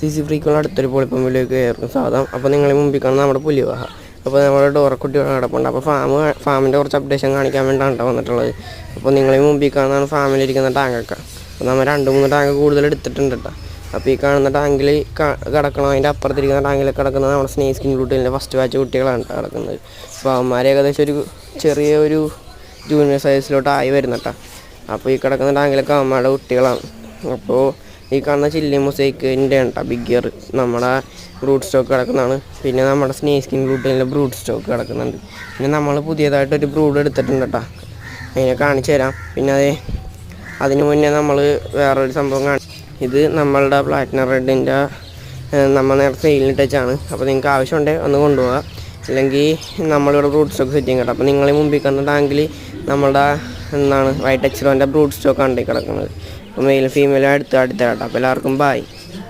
CC ഫ്രീക്കുള്ള അടുത്തൊരു പോളിപ്പമ്പിലേക്ക് കയറും സാധാരണ. അപ്പോൾ നിങ്ങളെ മുമ്പിൽ കാണുന്ന നമ്മുടെ പുലിവാഹ. അപ്പോൾ നമ്മുടെ ഡോറക്കുട്ടി കിടപ്പുണ്ട്. അപ്പോൾ ഫാമിൻ്റെ കുറച്ച് അപ്ഡേഷൻ കാണിക്കാൻ വേണ്ടിയിട്ടാണ് വന്നിട്ടുള്ളത്. അപ്പോൾ നിങ്ങളെ മുമ്പിൽ കാണുന്നതാണ് ഫാമിലിരിക്കുന്ന ടാങ്കൊക്കെ. അപ്പോൾ നമ്മൾ 2-3 ടാങ്ക് കൂടുതൽ എടുത്തിട്ടുണ്ട് കേട്ടോ. അപ്പോൾ ഈ കാണുന്ന ടാങ്കിൽ കിടക്കണം, അതിൻ്റെ അപ്പുറത്തിരിക്കുന്ന ടാങ്കിൽ കിടക്കുന്നത് നമ്മുടെ സ്നേക് സ്കിൻ ബ്ലൂട്ടീലിൻ്റെ ഫസ്റ്റ് ബാച്ച് കുട്ടികളാണ് കിടക്കുന്നത്. അപ്പോൾ അവന്മാർ ഏകദേശം ഒരു ചെറിയൊരു ജൂനിയർ സൈസിലോട്ടായി വരുന്ന കേട്ടോ. അപ്പോൾ ഈ കിടക്കുന്ന ടാങ്കിലൊക്കെ അവന്മാരുടെ കുട്ടികളാണ്. അപ്പോൾ ഈ കാണുന്ന ചില്ലി മൊസൈക്കിൻ്റെ കേട്ടോ ബിഗ് ഇയർ നമ്മുടെ ബ്രൂഡ് സ്റ്റോക്ക് കിടക്കുന്നതാണ്. പിന്നെ നമ്മുടെ സ്നേക് സ്കിൻ ബ്ലൂട്ടീലിൻ്റെ ബ്രൂഡ് സ്റ്റോക്ക് കിടക്കുന്നുണ്ട്. പിന്നെ നമ്മൾ പുതിയതായിട്ടൊരു ബ്രൂഡ് എടുത്തിട്ടുണ്ട് കേട്ടോ, അതിനെ കാണിച്ചു തരാം. പിന്നെ അതിന് മുന്നേ നമ്മൾ വേറൊരു സംഭവം ഇത് നമ്മളുടെ പ്ലാറ്റിനം റെഡിൻ്റെ നമ്മൾ നേരത്തെ സെയിലിട്ട് വെച്ചാണ്. അപ്പോൾ നിങ്ങൾക്ക് ആവശ്യമുണ്ടെങ്കിൽ ഒന്ന് കൊണ്ടുപോകാം, അല്ലെങ്കിൽ നമ്മളിവിടെ ബ്രൂഡ് സ്റ്റോക്ക് സെറ്റ് ചെയ്യും കേട്ടോ. അപ്പോൾ നിങ്ങളെ മുമ്പിൽ കാണുന്ന ടാങ്കിൽ നമ്മളുടെ വൈറ്റ് എക്സ്റോൻ്റെ ബ്രൂഡ് സ്റ്റോക്കാണ് കിടക്കുന്നത്. അപ്പോൾ മെയിൽ ഫീമെയിൽ അടുത്ത കേട്ടോ. അപ്പോൾ എല്ലാവർക്കും ബൈ.